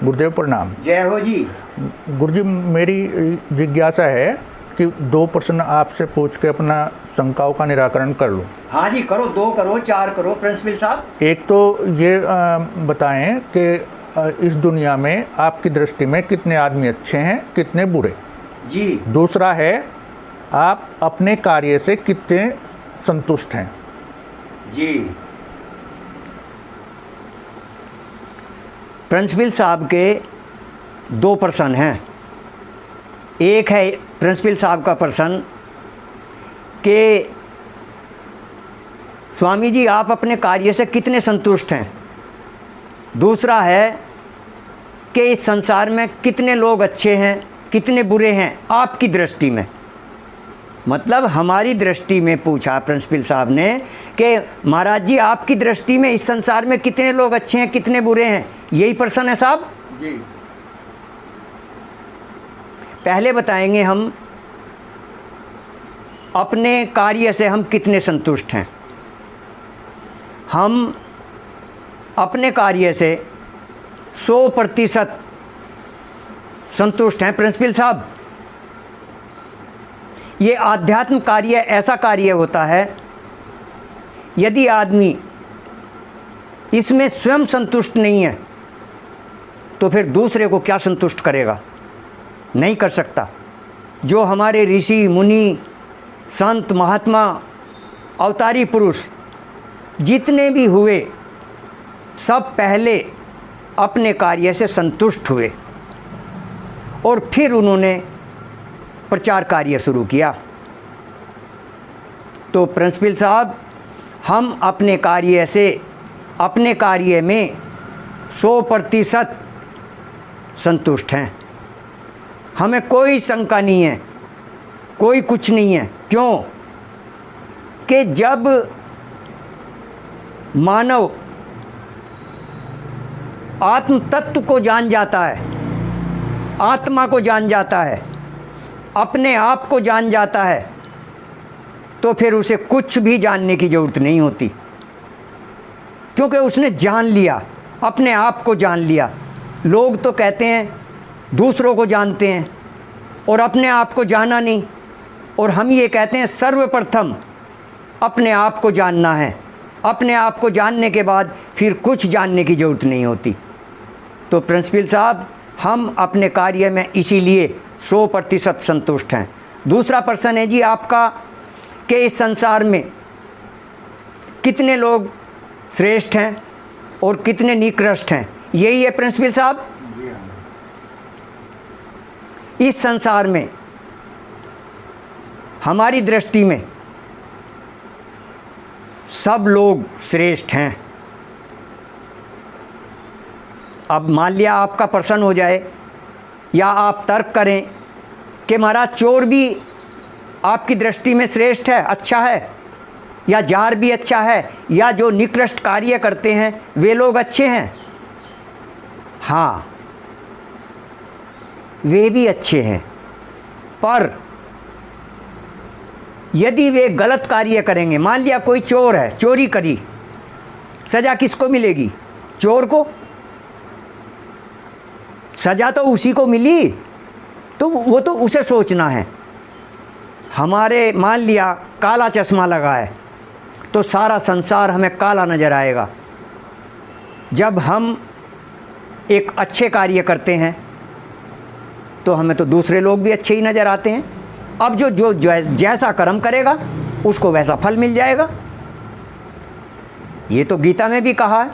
गुरुदेव प्रणाम। जय हो जी। गुरुजी, मेरी जिज्ञासा है कि 2 प्रश्न आपसे पूछ के अपना शंकाओं का निराकरण कर लूँ। हाँ जी, करो, 2 करो, 4 करो प्रिंसिपल साहब। एक तो ये बताएं कि इस दुनिया में आपकी दृष्टि में कितने आदमी अच्छे हैं, कितने बुरे जी। दूसरा है, आप अपने कार्य से कितने संतुष्ट हैं जी। प्रिंसिपल साहब के 2 प्रश्न हैं। एक है प्रिंसिपल साहब का प्रश्न कि स्वामी जी आप अपने कार्य से कितने संतुष्ट हैं। दूसरा है कि इस संसार में कितने लोग अच्छे हैं, कितने बुरे हैं आपकी दृष्टि में। मतलब हमारी दृष्टि में पूछा प्रिंसिपल साहब ने कि महाराज जी आपकी दृष्टि में इस संसार में कितने लोग अच्छे हैं, कितने बुरे हैं, यही प्रश्न है साहब जी। पहले बताएंगे हम अपने कार्य से हम कितने संतुष्ट हैं। हम अपने कार्य से 100% संतुष्ट हैं प्रिंसिपल साहब। ये आध्यात्म कार्य ऐसा कार्य होता है, यदि आदमी इसमें स्वयं संतुष्ट नहीं है तो फिर दूसरे को क्या संतुष्ट करेगा, नहीं कर सकता। जो हमारे ऋषि मुनि संत महात्मा अवतारी पुरुष जितने भी हुए सब पहले अपने कार्य से संतुष्ट हुए और फिर उन्होंने प्रचार कार्य शुरू किया। तो प्रिंसिपल साहब हम अपने कार्य से, अपने कार्य में 100% संतुष्ट हैं। हमें कोई शंका नहीं है, कोई कुछ नहीं है। क्यों कि जब मानव आत्म तत्व को जान जाता है, आत्मा को जान जाता है, अपने आप को जान जाता है, तो फिर उसे कुछ भी जानने की ज़रूरत नहीं होती, क्योंकि उसने जान लिया, अपने आप को जान लिया। लोग तो कहते हैं दूसरों को जानते हैं और अपने आप को जाना नहीं, और हम ये कहते हैं सर्वप्रथम अपने आप को जानना है, अपने आप को जानने के बाद फिर कुछ जानने की ज़रूरत नहीं होती। तो प्रिंसिपल साहब हम अपने कार्य में इसीलिए 100% संतुष्ट हैं। दूसरा प्रश्न है जी आपका कि इस संसार में कितने लोग श्रेष्ठ हैं और कितने निकृष्ट हैं, यही है प्रिंसिपल साहब। इस संसार में हमारी दृष्टि में सब लोग श्रेष्ठ हैं। अब मान लिया आपका प्रश्न हो जाए या आप तर्क करें कि महाराज चोर भी आपकी दृष्टि में श्रेष्ठ है, अच्छा है, या जार भी अच्छा है, या जो निकृष्ट कार्य करते हैं वे लोग अच्छे हैं। हाँ, वे भी अच्छे हैं, पर यदि वे गलत कार्य करेंगे, मान लिया कोई चोर है, चोरी करी, सज़ा किसको मिलेगी? चोर को। सज़ा तो उसी को मिली, तो वो तो उसे सोचना है। हमारे मान लिया काला चश्मा लगा है तो सारा संसार हमें काला नज़र आएगा। जब हम एक अच्छे कार्य करते हैं तो हमें तो दूसरे लोग भी अच्छे ही नज़र आते हैं। अब जो जैसा कर्म करेगा उसको वैसा फल मिल जाएगा। ये तो गीता में भी कहा है,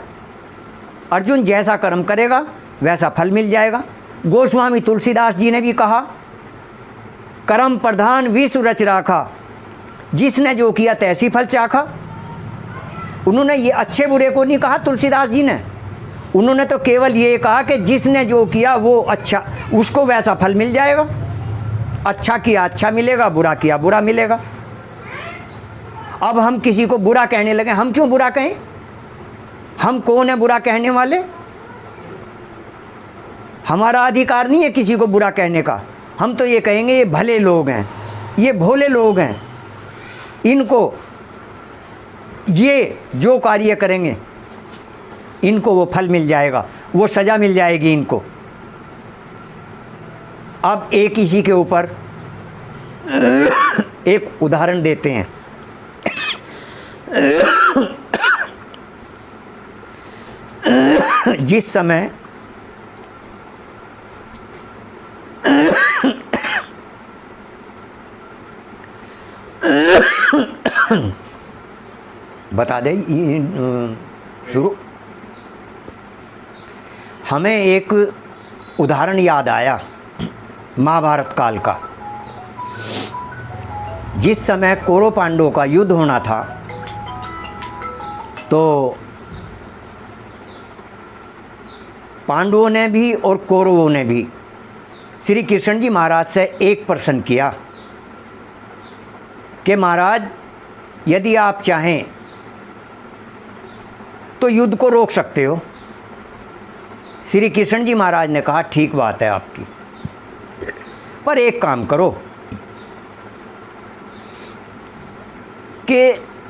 अर्जुन जैसा कर्म करेगा वैसा फल मिल जाएगा। गोस्वामी तुलसीदास जी ने भी कहा, कर्म प्रधान विश्व रच राखा, जिसने जो किया तैसी फल चाखा। उन्होंने ये अच्छे बुरे को नहीं कहा तुलसीदास जी ने, उन्होंने तो केवल ये कहा कि जिसने जो किया वो अच्छा, उसको वैसा फल मिल जाएगा। अच्छा किया अच्छा मिलेगा, बुरा किया बुरा मिलेगा। अब हम किसी को बुरा कहने लगे, हम क्यों बुरा कहें? हम कौन है बुरा कहने वाले? हमारा अधिकार नहीं है किसी को बुरा कहने का। हम तो ये कहेंगे ये भले लोग हैं, ये भोले लोग हैं, इनको ये जो कार्य करेंगे इनको वो फल मिल जाएगा, वो सज़ा मिल जाएगी इनको। अब एक इसी के ऊपर एक उदाहरण देते हैं। जिस समय बता दे शुरू, हमें एक उदाहरण याद आया महाभारत काल का। जिस समय कौरव पांडवों का युद्ध होना था तो पांडवों ने भी और कौरवों ने भी श्री कृष्ण जी महाराज से एक प्रश्न किया कि महाराज यदि आप चाहें तो युद्ध को रोक सकते हो। श्री कृष्ण जी महाराज ने कहा ठीक बात है आपकी, पर एक काम करो कि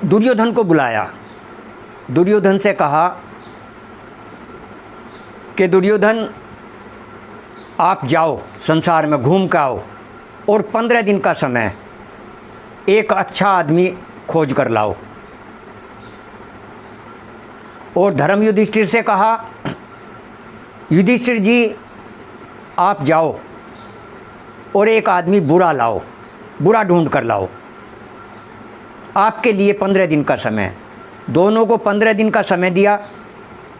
दुर्योधन को बुलाया। दुर्योधन से कहा कि दुर्योधन आप जाओ संसार में घूम के आओ और 15 दिन का समय एक अच्छा आदमी खोज कर लाओ। और धर्म युधिष्ठिर से कहा युधिष्ठिर जी आप जाओ और एक आदमी बुरा लाओ, बुरा ढूंढ कर लाओ। आपके लिए 15 दिन का समय। दोनों को 15 दिन का समय दिया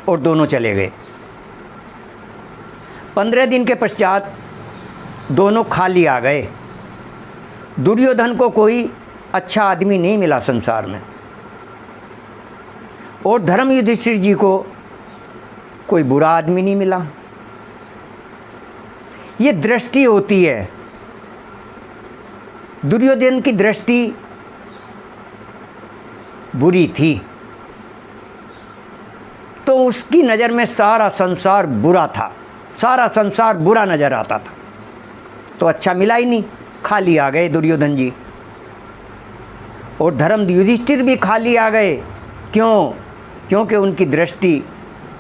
और दोनों चले गए। 15 दिन के पश्चात दोनों खाली आ गए। दुर्योधन को कोई अच्छा आदमी नहीं मिला संसार में और धर्म युधिष्ठिर जी को कोई बुरा आदमी नहीं मिला। ये दृष्टि होती है। दुर्योधन की दृष्टि बुरी थी तो उसकी नज़र में सारा संसार बुरा था, सारा संसार बुरा नज़र आता था, तो अच्छा मिला ही नहीं, खाली आ गए दुर्योधन जी। और धर्म युधिष्ठिर भी खाली आ गए। क्यों? क्योंकि उनकी दृष्टि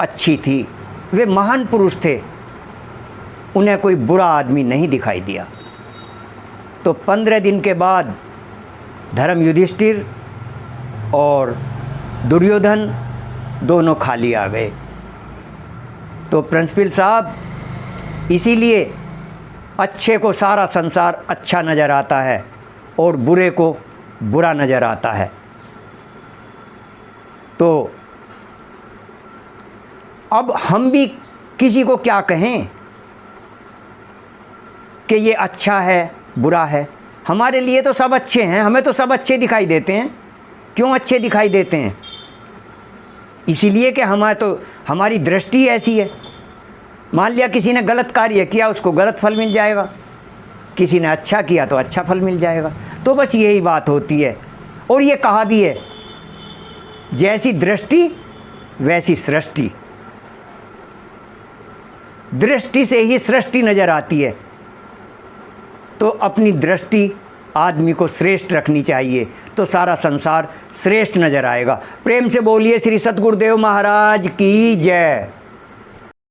अच्छी थी, वे महान पुरुष थे, उन्हें कोई बुरा आदमी नहीं दिखाई दिया। तो 15 दिन के बाद धर्म युधिष्ठिर और दुर्योधन दोनों खाली आ गए। तो प्रिंसिपल साहब, इसीलिए अच्छे को सारा संसार अच्छा नज़र आता है और बुरे को बुरा नज़र आता है। तो अब हम भी किसी को क्या कहें कि ये अच्छा है बुरा है? हमारे लिए तो सब अच्छे हैं, हमें तो सब अच्छे दिखाई देते हैं। क्यों अच्छे दिखाई देते हैं? इसीलिए कि हमारी दृष्टि ऐसी है। मान लिया किसी ने गलत कार्य किया, उसको गलत फल मिल जाएगा, किसी ने अच्छा किया तो अच्छा फल मिल जाएगा। तो बस यही बात होती है। और ये कहा भी है, जैसी दृष्टि वैसी सृष्टि। दृष्टि से ही सृष्टि नज़र आती है। तो अपनी दृष्टि आदमी को श्रेष्ठ रखनी चाहिए, तो सारा संसार श्रेष्ठ नज़र आएगा। प्रेम से बोलिए श्री सतगुरुदेव महाराज की जय।